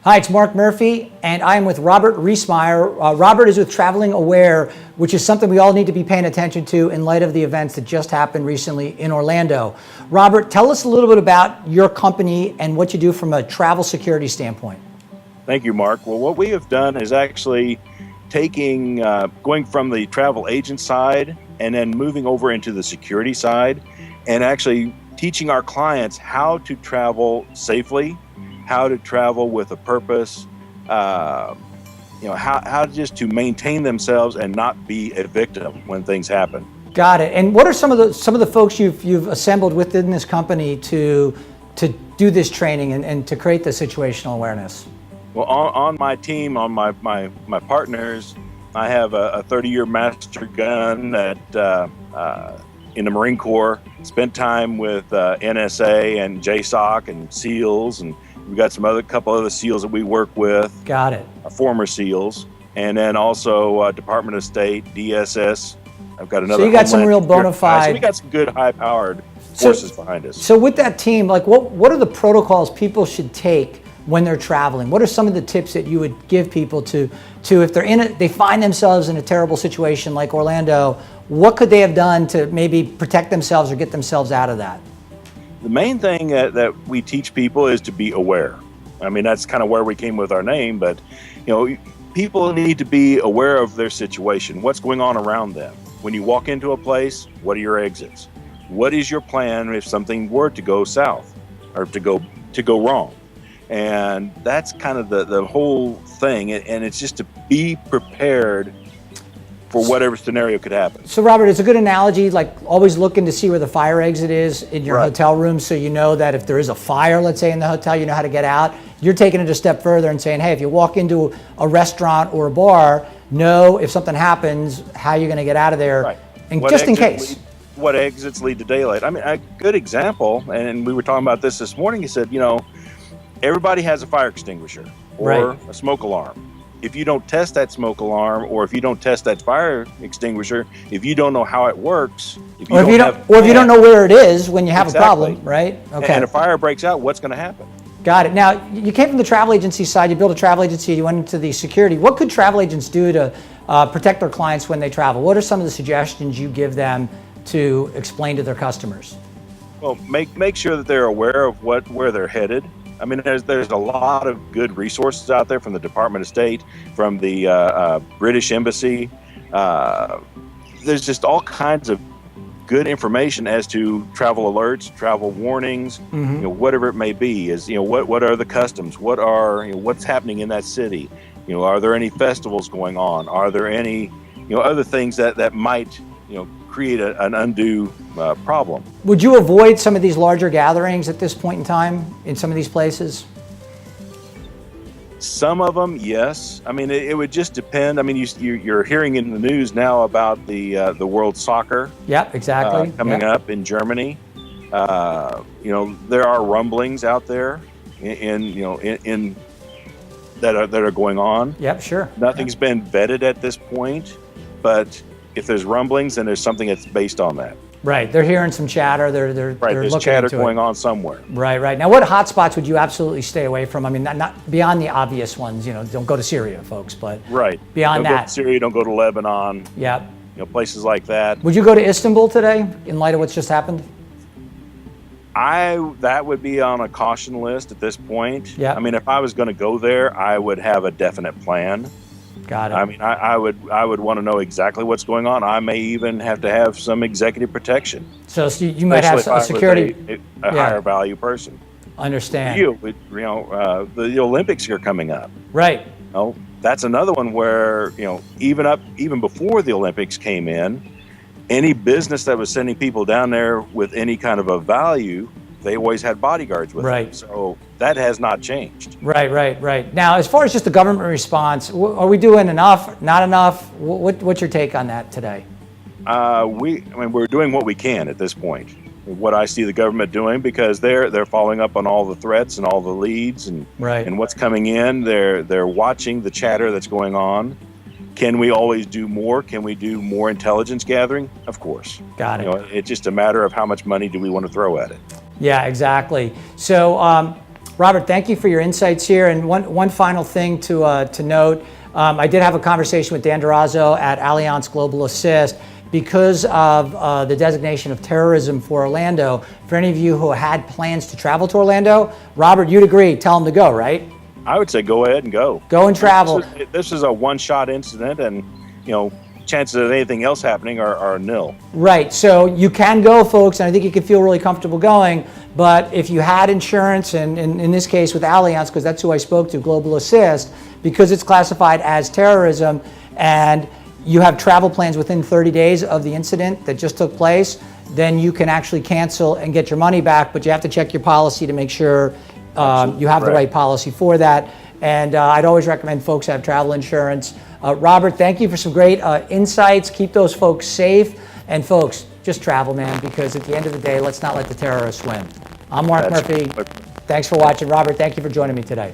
Hi, it's Mark Murphy, and I am with Robert Riesmeyer. Robert is with Traveling Aware, which is something we all need to be paying attention to in light of the events that just happened recently in Orlando. Robert, tell us a little bit about your company and what you do from a travel security standpoint. Thank you, Mark. Well, what we have done is actually going from the travel agent side and then moving over into the security side and actually teaching our clients how to travel safely, how to travel with a purpose, how just to maintain themselves and not be a victim when things happen. Got it. And what are some of the folks you've assembled within this company to do this training and to create the situational awareness? Well, on my team, on my partners, I have a 30-year master gun that in the Marine Corps, spent time with NSA and JSOC and SEALs, and we've got couple other SEALs that we work with. Got it. Former SEALs, and then also Department of State, DSS. I've got another. So you got some real bona fide. So we got some good, high-powered forces behind us. So with that team, like what are the protocols people should take when they're traveling? What are some of the tips that you would give people to if they find themselves in a terrible situation like Orlando? What could they have done to maybe protect themselves or get themselves out of that? The main thing that we teach people is to be aware. I mean, that's kind of where we came with our name, but people need to be aware of their situation, what's going on around them. When you walk into a place, what are your exits? What is your plan if something were to go south or to go wrong? And that's kind of the whole thing, and it's just to be prepared for whatever scenario could happen. So Robert, it's a good analogy, like always looking to see where the fire exit is in your hotel room, so you know that if there is a fire, let's say in the hotel, you know how to get out. You're taking it a step further and saying, hey, if you walk into a restaurant or a bar, know if something happens, how you're gonna get out of there, and just in case. What exits lead to daylight? I mean, a good example, and we were talking about this morning, he said, everybody has a fire extinguisher or a smoke alarm. If you don't test that smoke alarm, or if you don't test that fire extinguisher, if you don't know how it works, if you don't know where it is when you have a problem, right? Okay. And a fire breaks out, what's going to happen? Got it. Now, you came from the travel agency side, you built a travel agency, you went into the security. What could travel agents do to protect their clients when they travel? What are some of the suggestions you give them to explain to their customers? Well, make sure that they're aware of where they're headed. I mean, there's a lot of good resources out there from the Department of State, from the British Embassy. There's just all kinds of good information as to travel alerts, travel warnings, whatever it may be. What are the customs? What's happening in that city? Are there any festivals going on? Are there any other things that might create an undue problem? Would you avoid some of these larger gatherings at this point in time in some of these places? Some of them, yes. I mean, it would just depend. I mean, you're hearing in the news now about the World Soccer. Yep, exactly. Coming up in Germany. There are rumblings out there in that are going on. Yep, sure. Nothing's been vetted at this point, but if there's rumblings, then there's something that's based on that. Right, they're hearing some chatter. They're there's looking chatter into going on somewhere. Right. Now, what hotspots would you absolutely stay away from? I mean, not beyond the obvious ones. Don't go to Syria, folks. But beyond don't go to Syria, don't go to Lebanon. Yep. Places like that. Would you go to Istanbul today in light of what's just happened? That would be on a caution list at this point. Yeah. I mean, if I was going to go there, I would have a definite plan. Got it. I mean, I would want to know exactly what's going on. I may even have to have some executive protection. So you might have a security, a higher value person. Understand. The Olympics are coming up. Right. That's another one where even before the Olympics came in, any business that was sending people down there with any kind of a value, they always had bodyguards with them. So that has not changed. Right. Now, as far as just the government response, are we doing enough, not enough? What's your take on that today? We're doing what we can at this point. What I see the government doing, because they're following up on all the threats and all the leads and what's coming in. They're watching the chatter that's going on. Can we always do more? Can we do more intelligence gathering? Of course. Got it. It's just a matter of how much money do we want to throw at it. Yeah, exactly. So, Robert, thank you for your insights here. And one final thing to note, I did have a conversation with Dan Durazo at Allianz Global Assist. Because of the designation of terrorism for Orlando, for any of you who had plans to travel to Orlando, Robert, you'd agree, tell them to go, right? I would say go ahead and go. Go and travel. This is a one-shot incident, and chances of anything else happening are nil. Right. So you can go, folks, and I think you can feel really comfortable going. But if you had insurance, and in this case with Allianz, because that's who I spoke to, Global Assist, because it's classified as terrorism, and you have travel plans within 30 days of the incident that just took place, then you can actually cancel and get your money back, but you have to check your policy to make sure you have the right policy for that. And I'd always recommend folks have travel insurance. Robert, thank you for some great insights. Keep those folks safe. And folks, just travel, man, because at the end of the day, let's not let the terrorists win. I'm Mark Murphy. Thanks for watching. Robert, thank you for joining me today.